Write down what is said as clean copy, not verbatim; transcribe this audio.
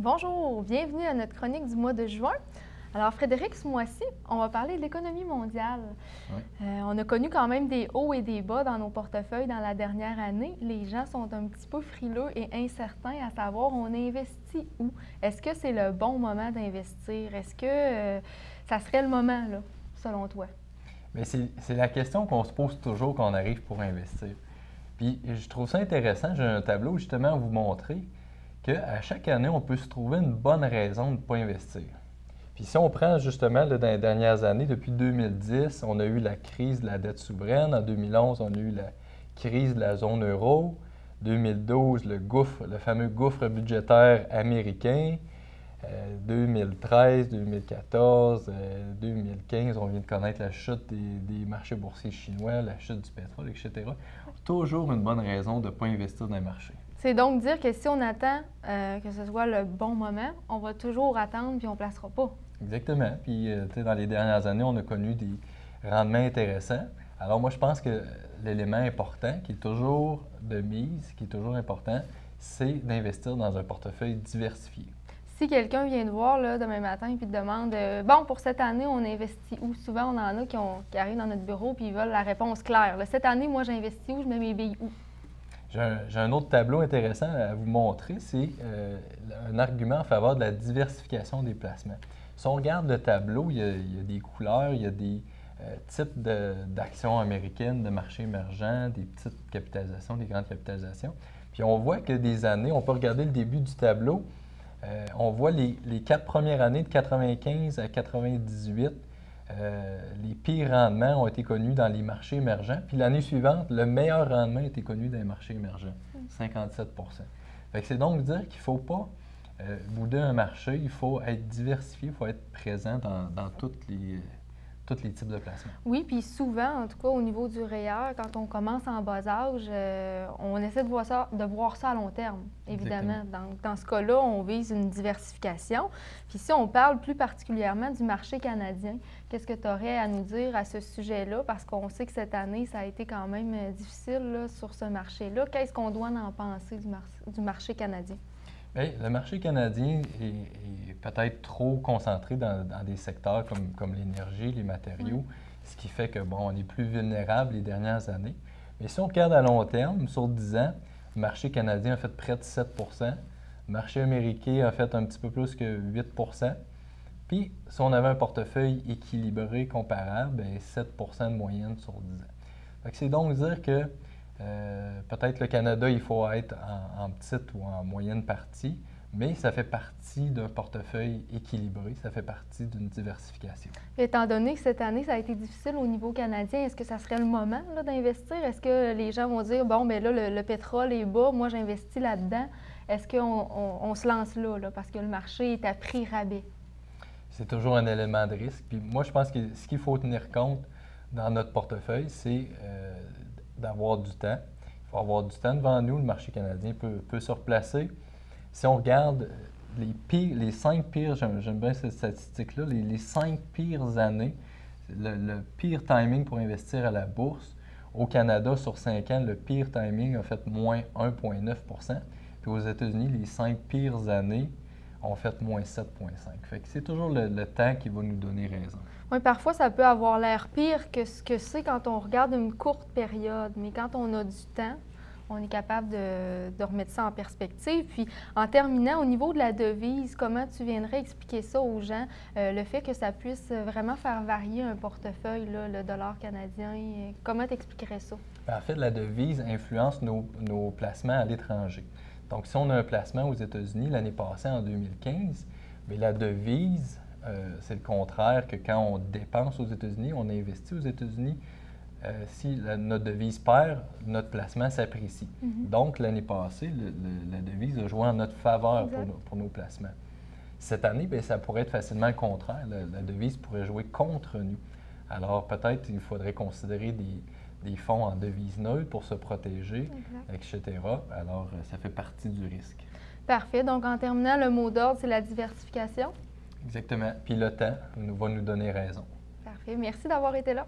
Bonjour, bienvenue à notre chronique du mois de juin. Alors Frédéric, ce mois-ci, on va parler de l'économie mondiale. Oui. On a connu quand même des hauts et des bas dans nos portefeuilles dans la dernière année. Les gens sont un petit peu frileux et incertains à savoir on investit où. Est-ce que c'est le bon moment d'investir? Est-ce que ça serait le moment, là, selon toi? Mais c'est la question qu'on se pose toujours quand on arrive pour investir. Puis je trouve ça intéressant, j'ai un tableau justement à vous montrer qu'à chaque année, on peut se trouver une bonne raison de ne pas investir. Puis si on prend justement là, dans les dernières années, depuis 2010, on a eu la crise de la dette souveraine. En 2011, on a eu la crise de la zone euro. 2012, le fameux gouffre budgétaire américain. 2013, 2014, 2015, on vient de connaître la chute des marchés boursiers chinois, la chute du pétrole, etc. Toujours une bonne raison de ne pas investir dans les marchés. C'est donc dire que si on attend que ce soit le bon moment, on va toujours attendre puis on ne placera pas. Exactement. Puis, dans les dernières années, on a connu des rendements intéressants. Alors, moi, je pense que l'élément important, qui est toujours de mise, qui est toujours important, c'est d'investir dans un portefeuille diversifié. Si quelqu'un vient te voir là, demain matin et te demande bon, pour cette année, on investit où? Souvent, on en a qui arrivent dans notre bureau et ils veulent la réponse claire. Là, cette année, moi, j'investis où? Je mets mes billes où? J'ai un autre tableau intéressant à vous montrer, c'est un argument en faveur de la diversification des placements. Si on regarde le tableau, il y a des couleurs, il y a des types d'actions américaines, de marchés émergents, des petites capitalisations, des grandes capitalisations. Puis on voit que des années, on peut regarder le début du tableau, on voit les 4 premières années de 95 à 98. Les pires rendements ont été connus dans les marchés émergents. Puis l'année suivante, le meilleur rendement a été connu dans les marchés émergents, 57 Fait que c'est donc dire qu'il ne faut pas bouder un marché, il faut être diversifié, il faut être présent dans tous les types de placements. Oui, puis souvent, en tout cas au niveau du REER, quand on commence en bas âge, on essaie de voir ça à long terme, évidemment. Dans ce cas-là, on vise une diversification. Puis si on parle plus particulièrement du marché canadien, qu'est-ce que tu aurais à nous dire à ce sujet-là? Parce qu'on sait que cette année, ça a été quand même difficile là, sur ce marché-là. Qu'est-ce qu'on doit en penser du marché canadien? Bien, le marché canadien est peut-être trop concentré dans des secteurs comme l'énergie, les matériaux, ce qui fait que, bon, on est plus vulnérable les dernières années. Mais si on regarde à long terme, sur 10 ans, le marché canadien a fait près de 7 le marché américain a fait un petit peu plus que 8 Puis, si on avait un portefeuille équilibré, comparable, bien, 7 de moyenne sur 10 ans. Fait que c'est donc dire que peut-être le Canada, il faut être en petite ou en moyenne partie, mais ça fait partie d'un portefeuille équilibré, ça fait partie d'une diversification. Étant donné que cette année, ça a été difficile au niveau canadien, est-ce que ça serait le moment d'investir? Est-ce que les gens vont dire, bon, bien là, le pétrole est bas, moi j'investis là-dedans? Est-ce qu'on se lance là, parce que le marché est à prix rabais? C'est toujours un élément de risque. Puis moi, je pense que ce qu'il faut tenir compte dans notre portefeuille, c'est d'avoir du temps. Il faut avoir du temps devant nous. Le marché canadien peut se replacer. Si on regarde les 5 pires, j'aime bien cette statistique-là, les 5 pires années, le pire timing pour investir à la bourse, au Canada, sur 5 ans, le pire timing a fait moins 1,9 Puis aux États-Unis, les 5 pires années ont fait moins 7,5 Fait que c'est toujours le temps qui va nous donner raison. Oui, parfois, ça peut avoir l'air pire que ce que c'est quand on regarde une courte période. Mais quand on a du temps, on est capable de remettre ça en perspective. Puis, en terminant, au niveau de la devise, comment tu viendrais expliquer ça aux gens, le fait que ça puisse vraiment faire varier un portefeuille, là, le dollar canadien, comment tu expliquerais ça? En fait, la devise influence nos placements à l'étranger. Donc, si on a un placement aux États-Unis l'année passée, en 2015, bien, la devise, c'est le contraire que quand on dépense aux États-Unis, on investit aux États-Unis. Si notre devise perd, notre placement s'apprécie. Donc, l'année passée, la devise a joué en notre faveur pour nos placements. Cette année, bien, ça pourrait être facilement le contraire. La devise pourrait jouer contre nous. Alors, peut-être il faudrait considérer des fonds en devise neutre pour se protéger, etc. Alors, ça fait partie du risque. Parfait. Donc, en terminant, le mot d'ordre, c'est la diversification. Exactement. Puis le temps va nous donner raison. Parfait. Merci d'avoir été là.